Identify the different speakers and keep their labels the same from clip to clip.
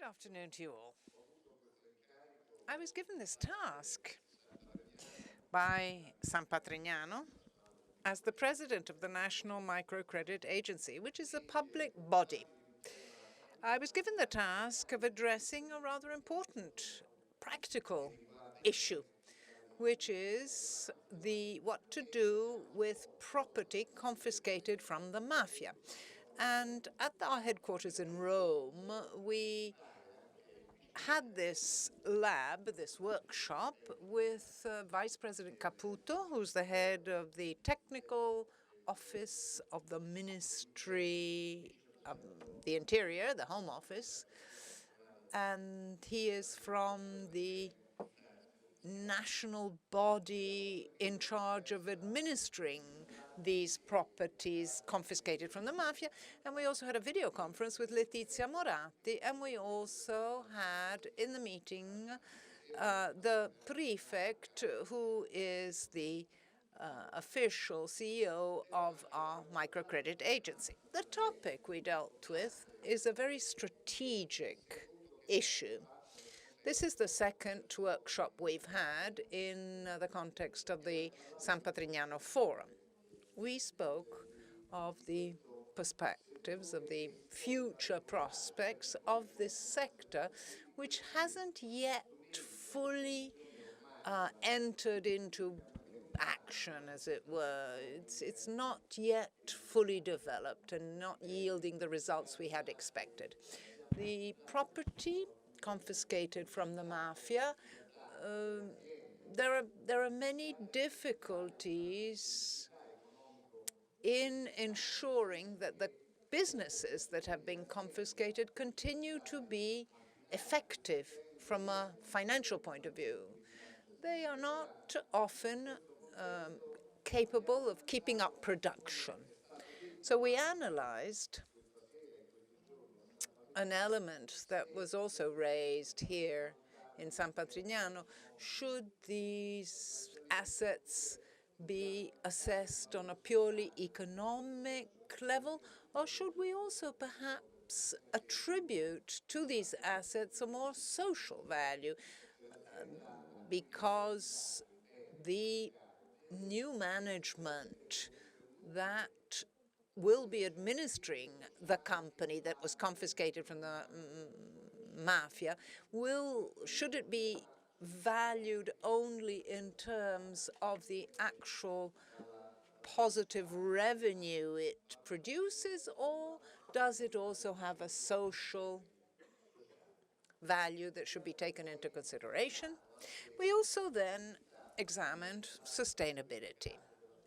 Speaker 1: afternoon to you all. I was given this task by San Patrignano as the president of the National Microcredit Agency, which is a public body. I was given the task of addressing a rather important practical issue, which is what to do with property confiscated from the mafia. And at our headquarters in Rome, we had this lab, this workshop, with Vice President Caputo, who's the head of the technical office of the Ministry of the Interior, the Home Office, and he is from the national body in charge of administering these properties confiscated from the mafia. And we also had a video conference with Letizia Moratti, and we also had in the meeting the prefect, who is the official CEO of our microcredit agency. The topic we dealt with is a very strategic issue. This is the second workshop we've had in the context of the San Patrignano Forum. We spoke of the perspectives, of the future prospects of this sector, which hasn't yet fully entered into action, as it were. It's not yet fully developed and not yielding the results we had expected. The property confiscated from the mafia, there are many difficulties in ensuring that the businesses that have been confiscated continue to be effective from a financial point of view. They are not often capable of keeping up production. So we analyzed an element that was also raised here in San Patrignano. Should these assets be assessed on a purely economic level, or should we also perhaps attribute to these assets a more social value? Because the new management that will be administering the company that was confiscated from the mafia, should it be valued only in terms of the actual positive revenue it produces, or does it also have a social value that should be taken into consideration? We also then examined sustainability.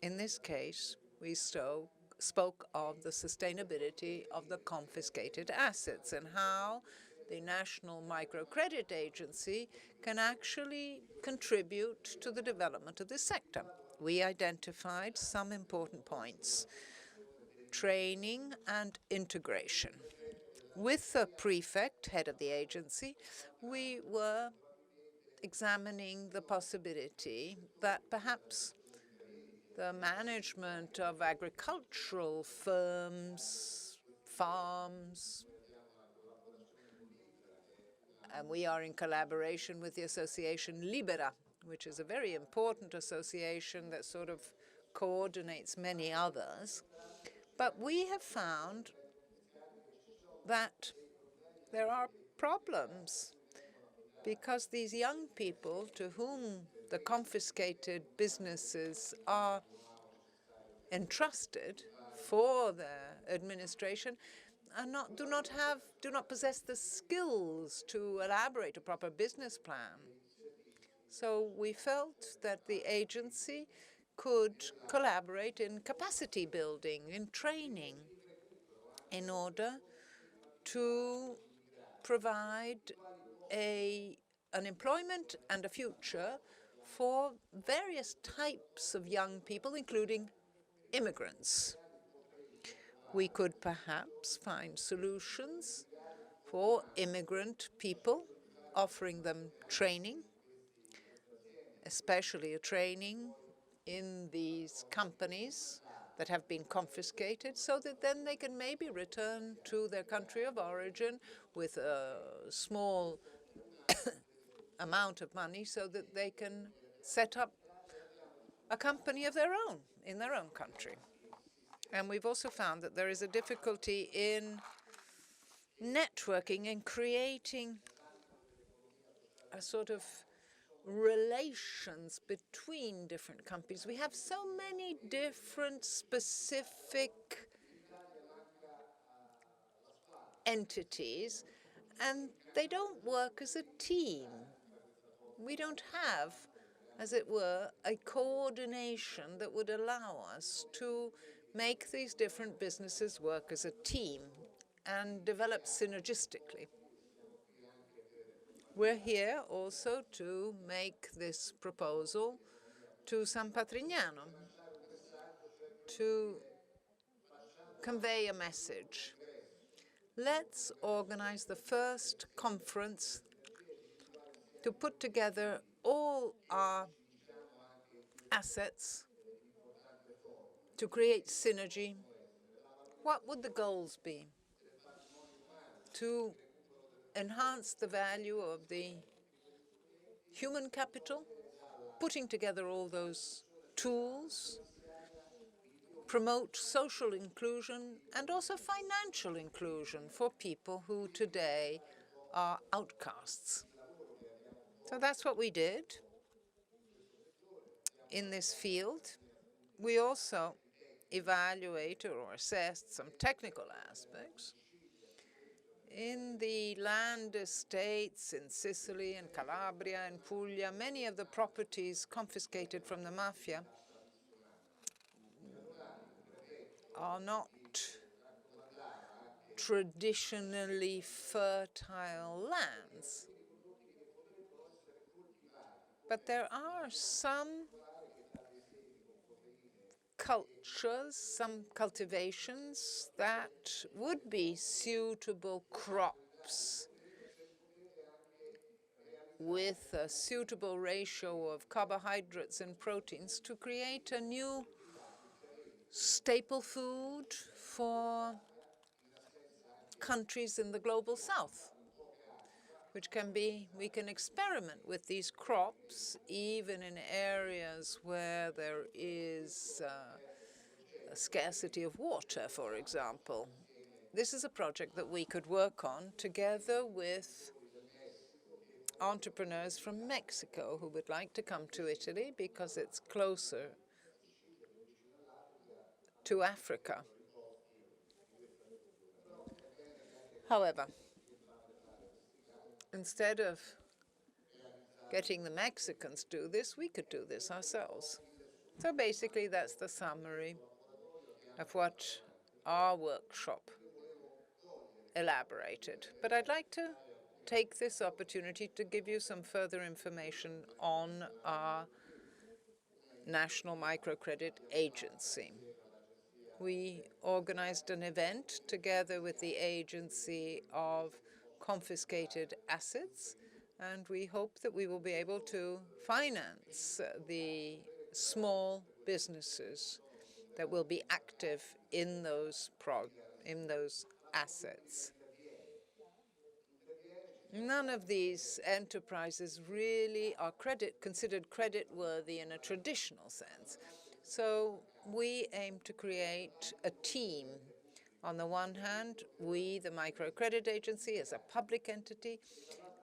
Speaker 1: In this case, we spoke of the sustainability of the confiscated assets and how the National Microcredit Agency can actually contribute to the development of this sector. We identified some important points: training and integration. With the prefect, head of the agency, we were examining the possibility that perhaps the management of agricultural firms, farms, and we are in collaboration with the association Libera, which is a very important association that sort of coordinates many others. But we have found that there are problems because these young people to whom the confiscated businesses are entrusted for their administration do not possess the skills to elaborate a proper business plan. So we felt that the agency could collaborate in capacity building, in training, in order to provide an employment and a future for various types of young people, including immigrants. We could perhaps find solutions for immigrant people, offering them training, especially a training in these companies that have been confiscated, so that then they can maybe return to their country of origin with a small amount of money so that they can set up a company of their own in their own country. And we've also found that there is a difficulty in networking and creating a sort of relations between different companies. We have so many different specific entities, and they don't work as a team. We don't have, as it were, a coordination that would allow us to make these different businesses work as a team and develop synergistically. We're here also to make this proposal to San Patrignano to convey a message. Let's organize the first conference to put together all our assets to create synergy. What would the goals be? To enhance the value of the human capital, putting together all those tools, promote social inclusion and also financial inclusion for people who today are outcasts. So that's what we did in this field. We also evaluated or assessed some technical aspects. In the land estates in Sicily and Calabria and Puglia, many of the properties confiscated from the mafia are not traditionally fertile lands. But there are some cultures, some cultivations that would be suitable crops with a suitable ratio of carbohydrates and proteins to create a new staple food for countries in the global south, which can be, we can experiment with these crops even in areas where there is a scarcity of water, for example. This is a project that we could work on together with entrepreneurs from Mexico who would like to come to Italy because it's closer to Africa. However, instead of getting the Mexicans to do this, we could do this ourselves. So basically, that's the summary of what our workshop elaborated. But I'd like to take this opportunity to give you some further information on our National Microcredit Agency. We organized an event together with the Agency of Confiscated Assets, and we hope that we will be able to finance the small businesses that will be active in those assets. None of these enterprises really are considered credit-worthy in a traditional sense. So we aim to create a team. On the one hand, we, the Microcredit Agency, as a public entity,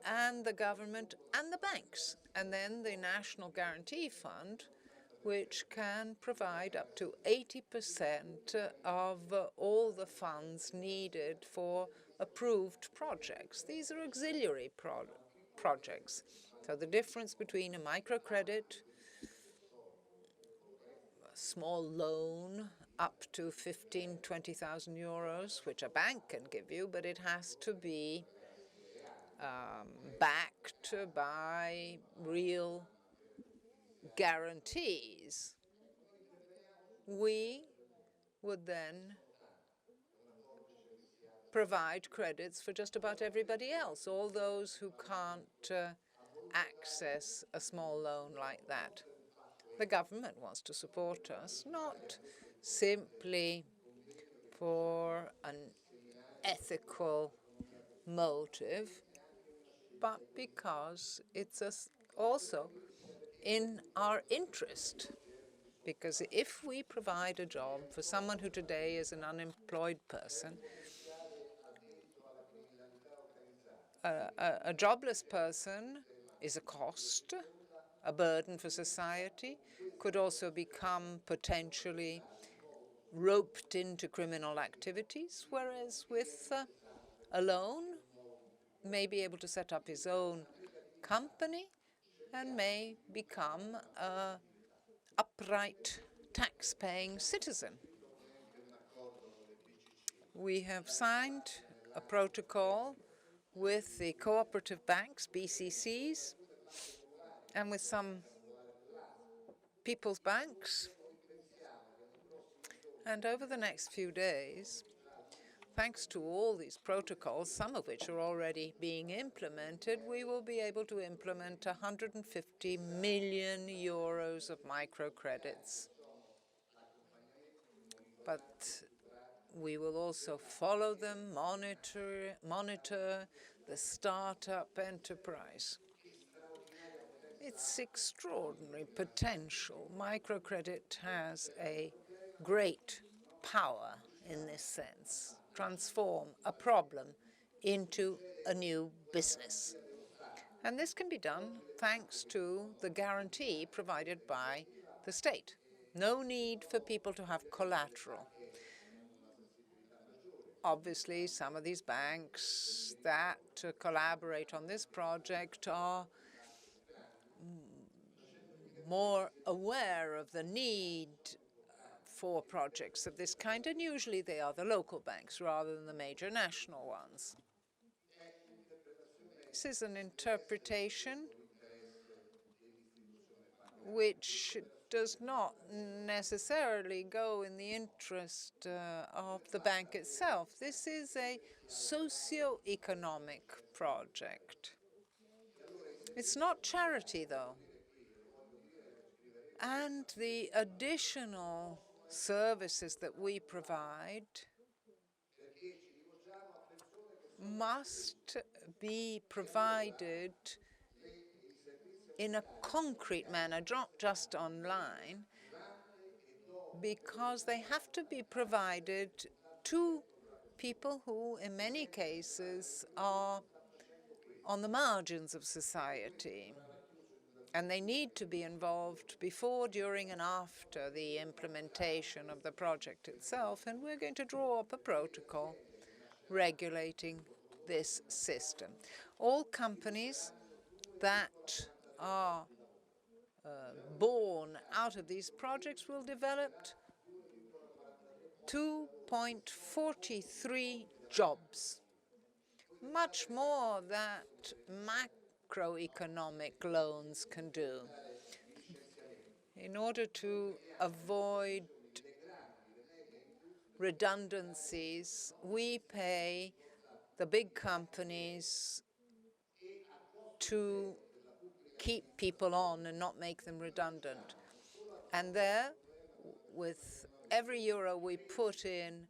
Speaker 1: and the government and the banks, and then the National Guarantee Fund, which can provide up to 80% of all the funds needed for approved projects. These are auxiliary projects. So the difference between a microcredit, a small loan up to 15,000, 20,000 euros, which a bank can give you, but it has to be backed by real guarantees. We would then provide credits for just about everybody else, all those who can't access a small loan like that. The government wants to support us, not simply for an ethical motive, but because it's also in our interest. Because if we provide a job for someone who today is an unemployed person, a jobless person is a cost, a burden for society, could also become potentially roped into criminal activities, whereas with a loan, may be able to set up his own company and may become an upright tax-paying citizen. We have signed a protocol with the cooperative banks, BCCs, and with some people's banks. And over the next few days, thanks to all these protocols, some of which are already being implemented, we will be able to implement 150 million euros of microcredits. But we will also follow them, monitor the startup enterprise. It's extraordinary potential. Microcredit has a great power in this sense. Transform a problem into a new business. And this can be done thanks to the guarantee provided by the state. No need for people to have collateral. Obviously, some of these banks that collaborate on this project are more aware of the need for projects of this kind, and usually they are the local banks rather than the major national ones. This is an interpretation which does not necessarily go in the interest of the bank itself. This is a socio-economic project. It's not charity, though. And the additional services that we provide must be provided in a concrete manner, not just online, because they have to be provided to people who, in many cases, are on the margins of society. And they need to be involved before, during, and after the implementation of the project itself. And we're going to draw up a protocol regulating this system. All companies that are born out of these projects will develop 2.43 jobs, much more that macroeconomic loans can do. In order to avoid redundancies, we pay the big companies to keep people on and not make them redundant. And there, with every euro we put in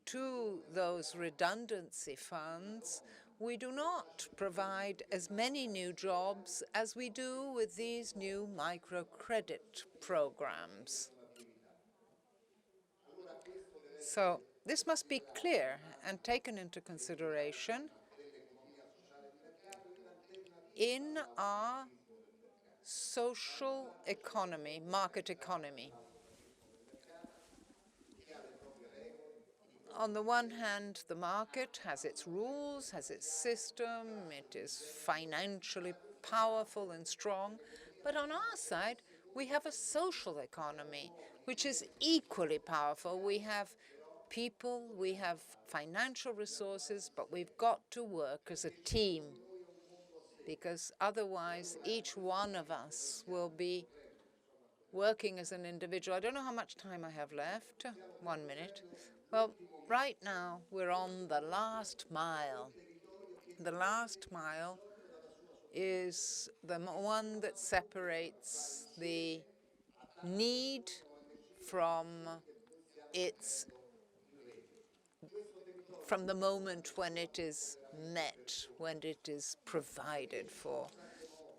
Speaker 1: to those redundancy funds, we do not provide as many new jobs as we do with these new microcredit programs. So this must be clear and taken into consideration in our social economy, market economy. On the one hand, the market has its rules, has its system, it is financially powerful and strong. But on our side, we have a social economy, which is equally powerful. We have people, we have financial resources, but we've got to work as a team, because otherwise each one of us will be working as an individual. I don't know how much time I have left. 1 minute. Well, right now we're on the last mile. The last mile is the one that separates the need from it's from the moment when it is met, when it is provided for.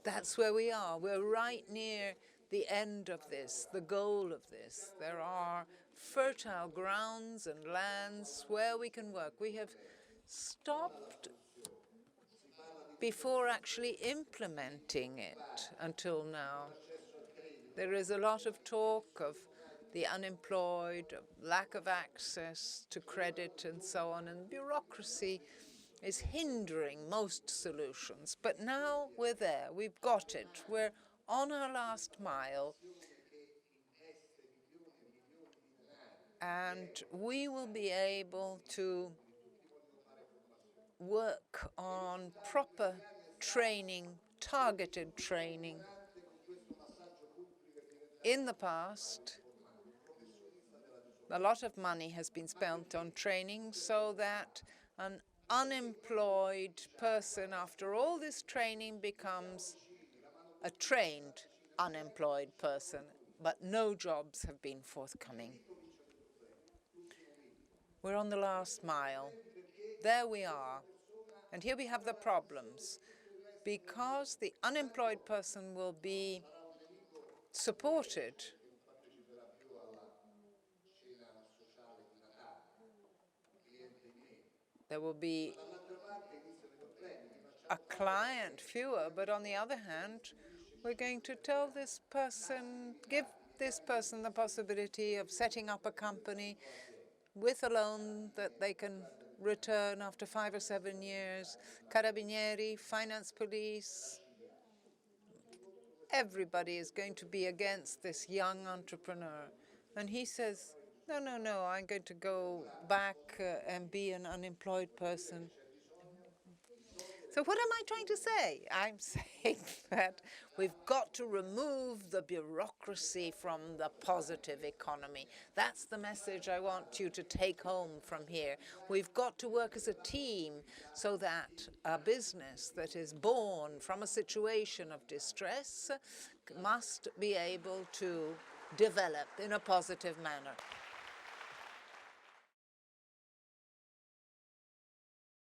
Speaker 1: That's where we are. We're right near the end of this, the goal of this. There are fertile grounds and lands where we can work. We have stopped before actually implementing it until now. There is a lot of talk of the unemployed, of lack of access to credit and so on, and bureaucracy is hindering most solutions. But now we're there, we've got it, we're on our last mile, and we will be able to work on proper training, targeted training. In the past, a lot of money has been spent on training so that an unemployed person, after all this training, becomes a trained unemployed person, but no jobs have been forthcoming. We're on the last mile. There we are. And here we have the problems. Because the unemployed person will be supported, there will be a client fewer, but on the other hand, we're going to tell this person, give this person the possibility of setting up a company with a loan that they can return after 5 or 7 years. Carabinieri, finance police, everybody is going to be against this young entrepreneur. And he says, no, no, no, I'm going to go back and be an unemployed person. So what am I trying to say? I'm saying that we've got to remove the bureaucracy from the positive economy. That's the message I want you to take home from here. We've got to work as a team so that a business that is born from a situation of distress must be able to develop in a positive manner.